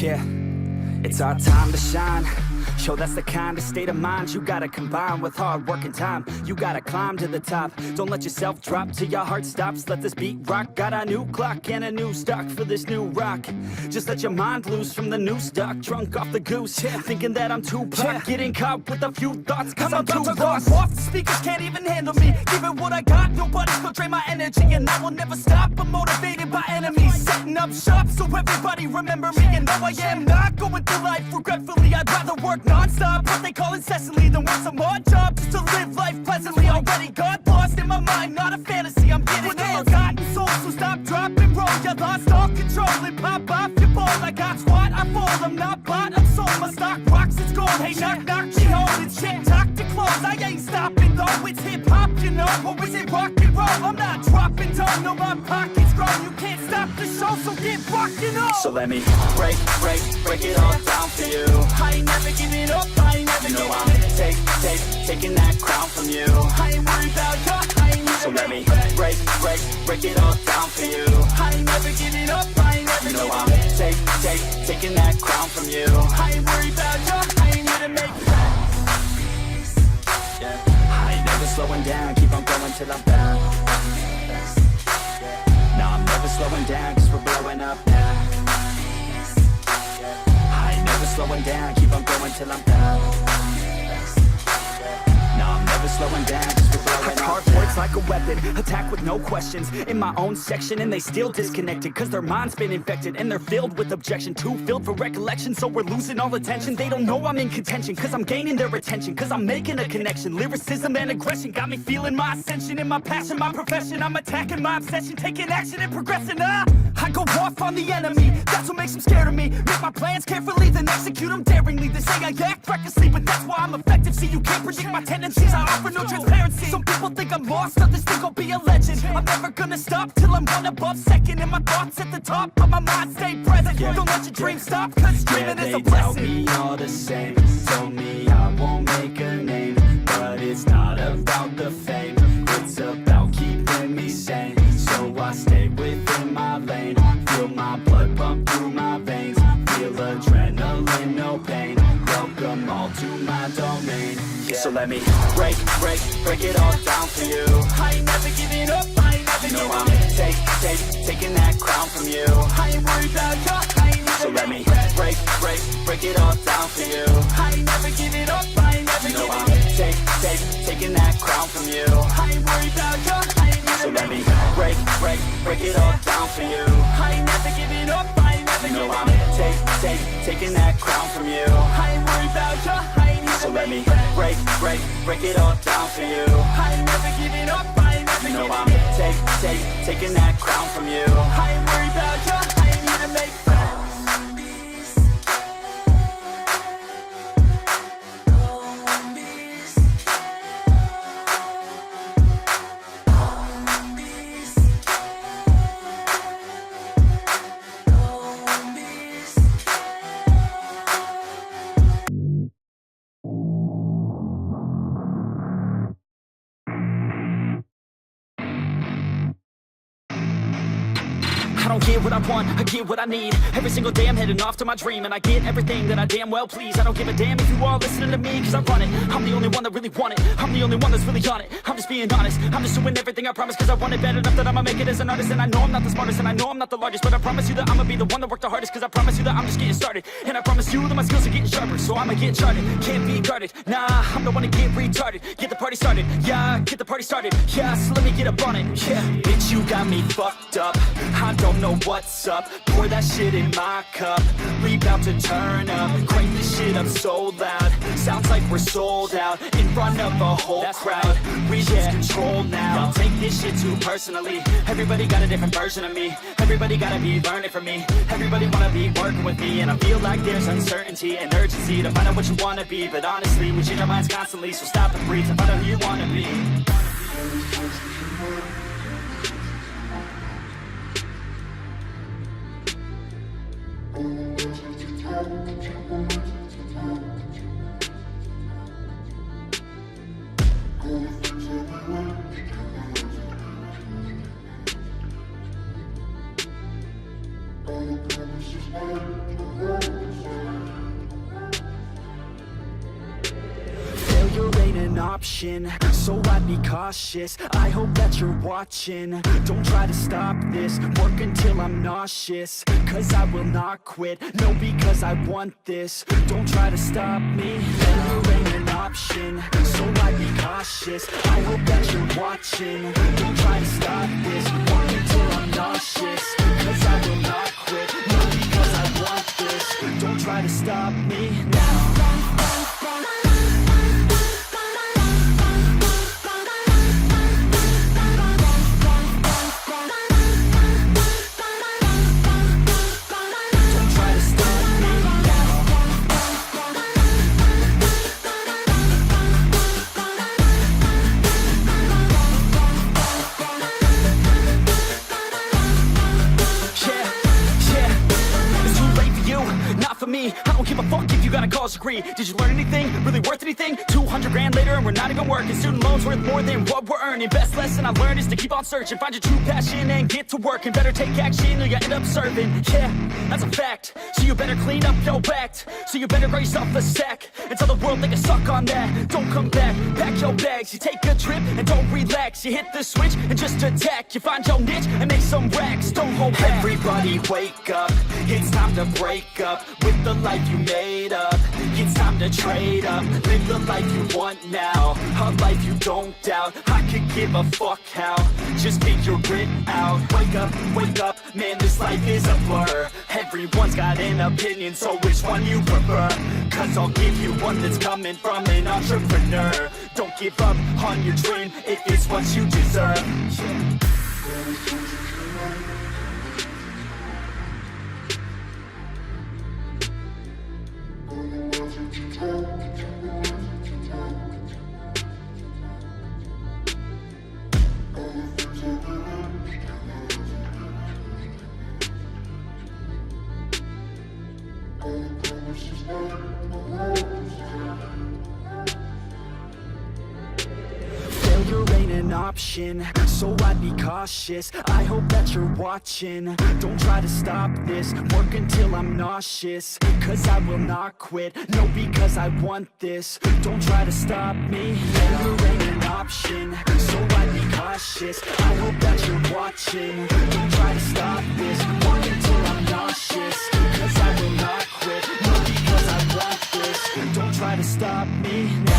Yeah, it's our time to shine. Yo, that's the kind of state of mind you gotta combine with hard work and time. You gotta climb to the top. Don't let yourself drop till your heart stops. Let this beat rock. Got a new clock and a new stock for this new rock. Just let your mind loose from the new stock. Drunk off the goose, thinking that I'm too pop. Getting caught with a few thoughts cause I'm too lost. Off the speakers can't even handle me. Give it what I got, nobody's gonna drain my energy. And I will never stop, I'm motivated by enemies. Setting up shop so everybody remember me. And though I am not going through life regretfully, I'd rather work non-stop, what they call incessantly, than work some odd job just to live life pleasantly. Already got lost in my mind, not a fantasy, I'm getting it. Forgotten soul, so stop, drop, and roll. You lost all control and pop off your ball. I got squat, I fall, I'm not bought, I'm sold. My stock rocks, it's gold. Hey, knock, knock, she home. It's shit, talk to close. I ain't stopping though, it's hip-hop, you know. Or is it rock and roll? I'm not dropping down, no, my pocket's grown. You can't stop the show, so get rockin' up. So let me break it all down for you. I ain't never giving up, I ain't never giving up. Taking that crown from you. I ain't worried about you, I ain't never. So let me break it all down for you. I ain't never giving up, I ain't never giving up. Taking that crown from you. I ain't worried about you, I ain't here to make friends. Yeah. I ain't never slowing down, keep on going till I'm down. No, I'm never slowing down, cause we're blowing up now. I ain't never slowing down, keep on going till I'm down. No, I'm never slowing down, cause we're blowing up. Hard words like a weapon, attack with no questions. In my own section and they still disconnected, cause their mind's been infected and they're filled with objection. Too filled for recollection, so we're losing all attention. They don't know I'm in contention, cause I'm gaining their attention. Cause I'm making a connection, lyricism and aggression got me feeling my ascension. In my passion, my profession, I'm attacking my obsession. Taking action and progressing, I go off on the enemy, that's what makes them scared of me. Make my plans carefully, then execute them daringly. They say I act recklessly, but that's why I'm effective. See, you can't predict my tendencies, I offer no transparency. Some people think I'm lost, others think I'll be a legend. I'm never gonna stop till I'm one above second. And my thoughts at the top, but my mind stay present. Don't let your dreams stop, cause dreaming is a blessing. They tell me all the same, told me I won't make a name. But it's not about the fame, it's about keeping me sane. So I stay within my lane, feel my blood pump through my veins. Feel adrenaline, no pain, welcome all to my domain. So let me break it all down for you. I ain't never giving up, I ain't never giving up. Taking that crown from you. I ain't worried about you, I ain't never. So let me break it all down for you. I ain't never giving up, I ain't never giving up. Taking that crown from you. I ain't worried about you, I ain't never. So let me break it all down for you. I ain't never giving up, I ain't never giving up. Taking that crown from you. I ain't worried about you, I ain't never. So let me break it all down for you. I ain't never giving up, I ain't never giving up. Taking that crown from you. I ain't worried about you, I ain't here to make friends. I don't get what I want, I get what I need. Every single day I'm heading off to my dream, and I get everything that I damn well please. I don't give a damn if you all listening to me, cause I run it. I'm the only one that really want it, I'm the only one that's really on it. I'm just being honest, I'm just doing everything I promise, cause I want it bad enough that I'ma make it as an artist. And I know I'm not the smartest, and I know I'm not the largest, but I promise you that I'ma be the one that worked the hardest. Cause I promise you that I'm just getting started, and I promise you that my skills are getting sharper. So I'ma get charted, can't be guarded. Nah, I'm the one to get retarded. Get the party started, yeah, get the party started. Yeah, so let me get up on it, yeah. Bitch, you got me fucked up, I don't know what's up. Pour that shit in my cup, we bout to turn up. Crank this shit up so loud, sounds like we're sold out. In front of a whole crowd, we lose control now. Don't take this shit too personally, everybody got a different version of me. Everybody gotta be learning from me, everybody wanna be working with me. And I feel like there's uncertainty and urgency to find out what you wanna be. But honestly, we change our minds constantly, so stop and breathe to find out who you wanna be. All the promises made, ain't an option, so I'd be cautious. I hope that you're watching. Don't try to stop this, work until I'm nauseous. Cause I will not quit, no, because I want this. Don't try to stop me, failure ain't an option, so I'd be cautious. I hope that you're watching. Don't try to stop this, work until I'm nauseous. Cause I will not quit, no, because I want this. Don't try to stop me now. I don't give a fuck if you got a college degree. Did you learn anything? Really worth anything? 200 grand later and we're not even working. Student loans worth more than what we're earning. Best lesson I learned is to keep on searching. Find your true passion and get to work. And better take action or you end up serving. Yeah, that's a fact. So you better clean up your act. So you better grow yourself a sack. And tell the world they can suck on that. Don't come back, pack your bags. You take a trip and don't relax. You hit the switch and just attack. You find your niche and make some racks. Don't hold back. Everybody wake up. It's time to break up with the life you made up. It's time to trade up. Live the life you want now, a life you don't doubt. I could give a fuck how, just figure it out. Wake up, man, this life is a blur. Everyone's got an opinion, so which one you prefer? Cause I'll give you one that's coming from an entrepreneur. Don't give up on your dream if it's what you deserve. Failure ain't an option, so I'd be cautious. I hope that you're watching. Don't try to stop this, work until I'm nauseous. Cause I will not quit, no, because I want this. Don't try to stop me, failure ain't an option, so I'd be cautious. I hope that you're watching. Don't try to stop this, work until I'm nauseous. Cause I will not quit, no, because I want this. Don't try to stop me now.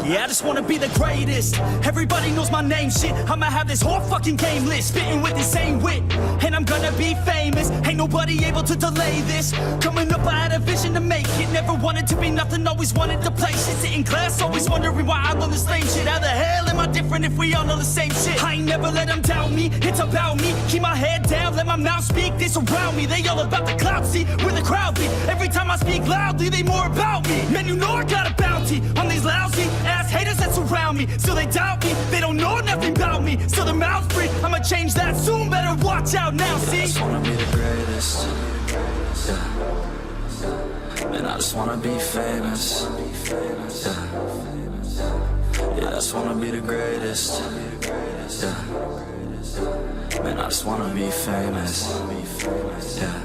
Yeah, I just wanna be the greatest. Everybody knows my name, shit. I'ma have this whole fucking game list, spitting with the same wit, and I'm gonna be famous. Ain't nobody able to delay this. Coming up, I had a vision to make it. Never wanted to be nothing, always wanted to play shit. Sit in class, always wondering why I love the same shit. How the hell am I different if we all know the same shit? I ain't never let them doubt me, it's about me. Keep my head down, let my mouth speak. They surround me, they all about the clout, see where the crowd be. Every time I speak loudly, they more about me. Man, you know I got a bounty on these lousy ass haters that surround me. So they doubt me, they don't know nothing about me. So their mouths free, I'ma change that soon. Better watch out now, see? I just wanna be the greatest. Yeah. Man, I just wanna be famous. Yeah. Yeah, I just wanna be the greatest. Yeah. Man, I just wanna be famous. Yeah.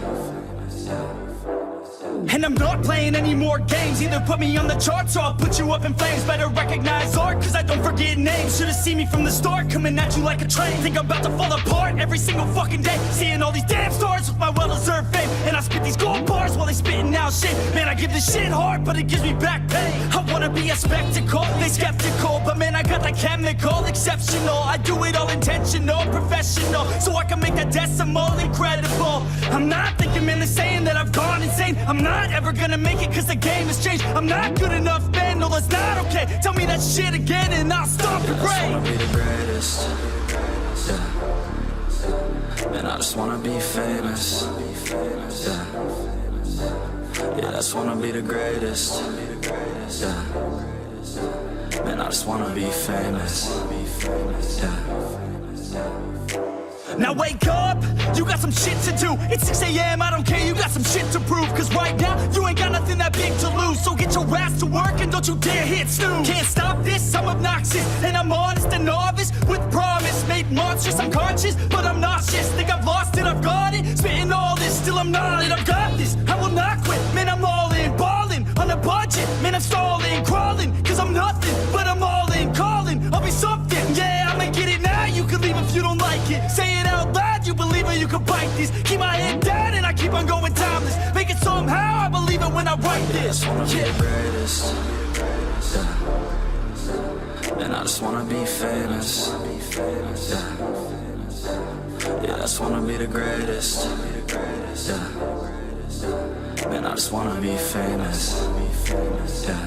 And I'm not playing any more games. Either put me on the charts or I'll put you up in flames. Better recognize art, cause I don't forget names. Should've seen me from the start, coming at you like a train. Think I'm about to fall apart every single fucking day. Seeing all these damn stars with my well-deserved fame. And I spit these gold bars while they spitting out shit. Man, I give this shit hard, but it gives me back pain. I wanna be a spectacle, they skeptical. But man, I got that chemical, exceptional. I do it all intentional, professional. So I can make that decimal incredible. I'm not thinking, man, they're saying that I've gone insane. I'm not ever gonna make it cause the game has changed. I'm not good enough, man, no that's not okay. Tell me that shit again and I'll stop your brain. I just wanna be the greatest. Yeah. Man, I just wanna be famous. Yeah, I just wanna be the greatest. Yeah. Man, I just wanna be famous. Yeah. Now wake up, you got some shit to do. It's 6 a.m, I don't care, you got some shit to prove. Cause right now, you ain't got nothing that big to lose. So get your ass to work and don't you dare hit snooze. Can't stop this, I'm obnoxious. And I'm honest and novice with promise. Made monstrous, I'm conscious, but I'm nauseous. Think I've lost it, I've got it. Spitting all this, still I'm not it. I've got this, I will not quit. Man, I'm all in, balling on a budget. Man, I'm stalling, crawling. Cause I'm nothing, but I'm all in, calling. I'll be something, yeah, I'ma get it now. You can leave if you don't like it. Say it out loud, you believe it, you can bite this. Keep my head down and I keep on going timeless. Make it somehow, I believe it when I write this. I just wanna be the greatest. Yeah. And I just wanna be famous. Yeah, I just wanna be the greatest. Yeah. Man, I just wanna be famous. Yeah.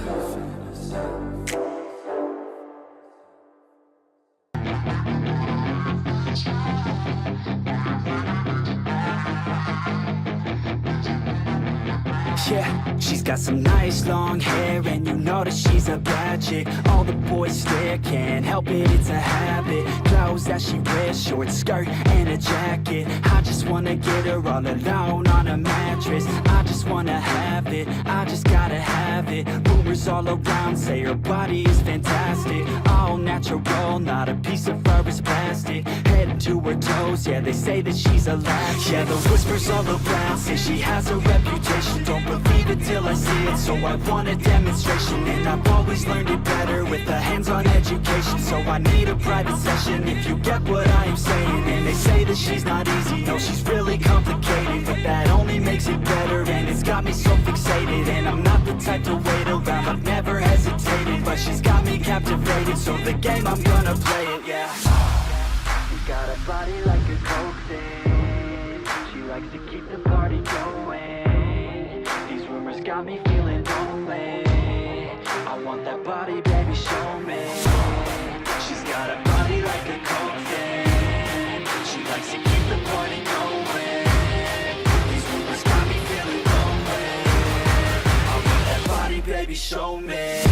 Yeah, she's got some nice long hair and you know that she's a bad chick. All the boys stare, can't help it, it's a habit. Clothes that she wears, short skirt and a jacket. I just wanna get her all alone on a mattress. I just wanna have it, I just gotta have it. Rumors all around say her body is fantastic. All natural, not a piece of fur is plastic. Head to her toes, yeah, they say that she's a latch. Yeah, the whispers all around say she has a reputation. Don't believe it till I see it, so I want a demonstration. And I've always learned it better with a hands-on education. So I need a private session if you get what I am saying. And they say that she's not easy, no, she's really complicated. But that only makes it better, and it's got me so fixated. And I'm not the type to wait around, I've never hesitated. But she's got me captivated, so the game, I'm gonna play it, yeah. She's got a body like a coke thing. She likes to keep the party going. These rumors got me feeling lonely. I want that body, baby, show me. She's got a body like a coke thing. She likes to keep the party going. These rumors got me feeling lonely. I want that body, baby, show me.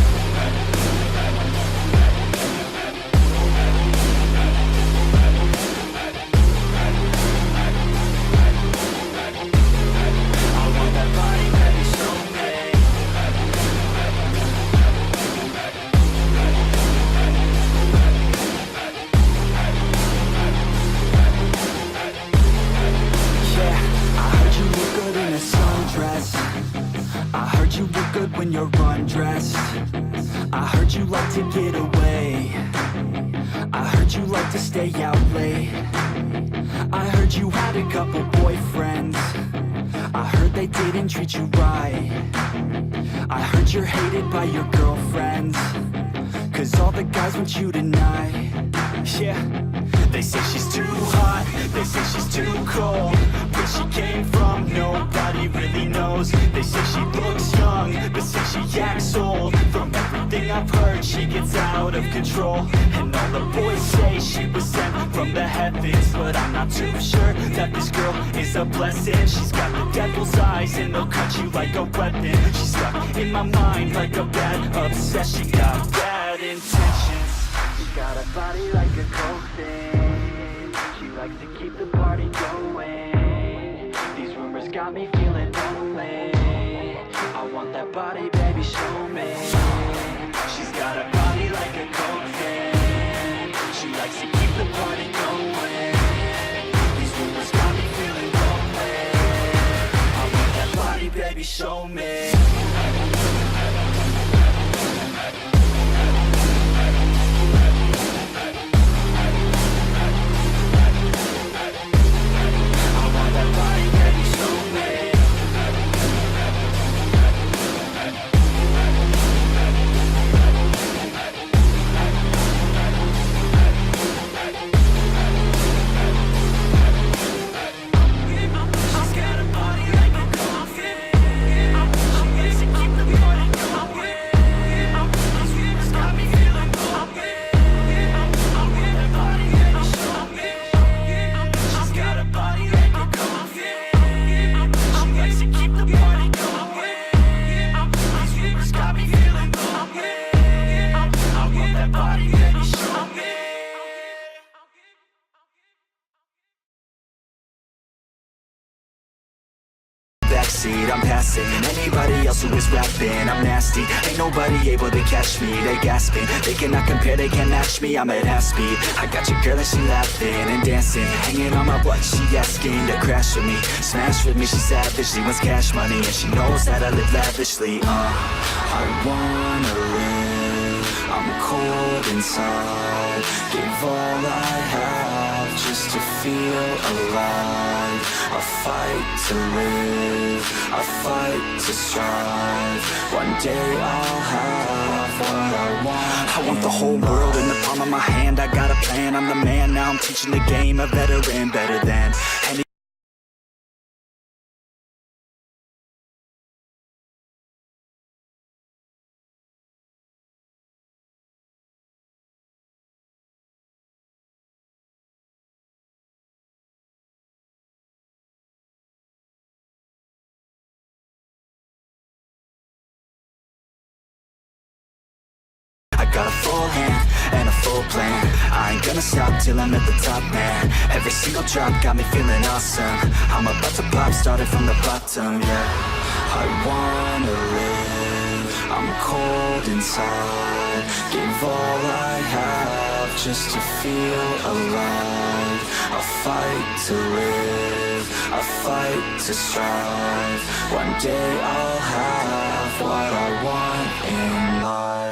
I heard you look good when you're undressed. I heard you like to get away. I heard you like to stay out late. I heard you had a couple boyfriends. I heard they didn't treat you right. I heard you're hated by your girlfriends, cause all the guys want you tonight. Yeah, they say she's too hot, they say she's too cold. Where she came from, nobody really knows. They say she looks young, but say she acts old. From everything I've heard, she gets out of control. And all the boys say she was sent from the heavens, but I'm not too sure that this girl is a blessing. She's got the devil's eyes and they'll cut you like a weapon. She's stuck in my mind like a bad obsession. Got bad intentions. She's got a body like a coke thing. She likes to keep the party going. These rumors got me feeling lonely. I want that body, baby, show me. She's got a body like a coke thing. She likes to keep the party going. These rumors got me feeling lonely. I want that body, baby, show me. I'm passing anybody else who is rapping. I'm nasty, ain't nobody able to catch me. They gasping, they cannot compare, they can't match me. I'm at half speed, I got your girl and she laughing and dancing, hanging on my butt, she asking to crash with me. Smash with me, she savage, she wants cash money, and she knows that I live lavishly. I wanna live, I'm cold inside. Give all I have just to feel alive. I fight to live, I fight to strive. One day I'll have what I want. I want the whole world in the palm of my hand. I got a plan, I'm the man. Now I'm teaching the game, a veteran, better than any. Got a full hand and a full plan. I ain't gonna stop till I'm at the top, man. Every single drop got me feeling awesome. I'm about to pop, started from the bottom, yeah. I wanna live, I'm cold inside. Give all I have just to feel alive. I fight to live, I fight to strive. One day I'll have what I want in life.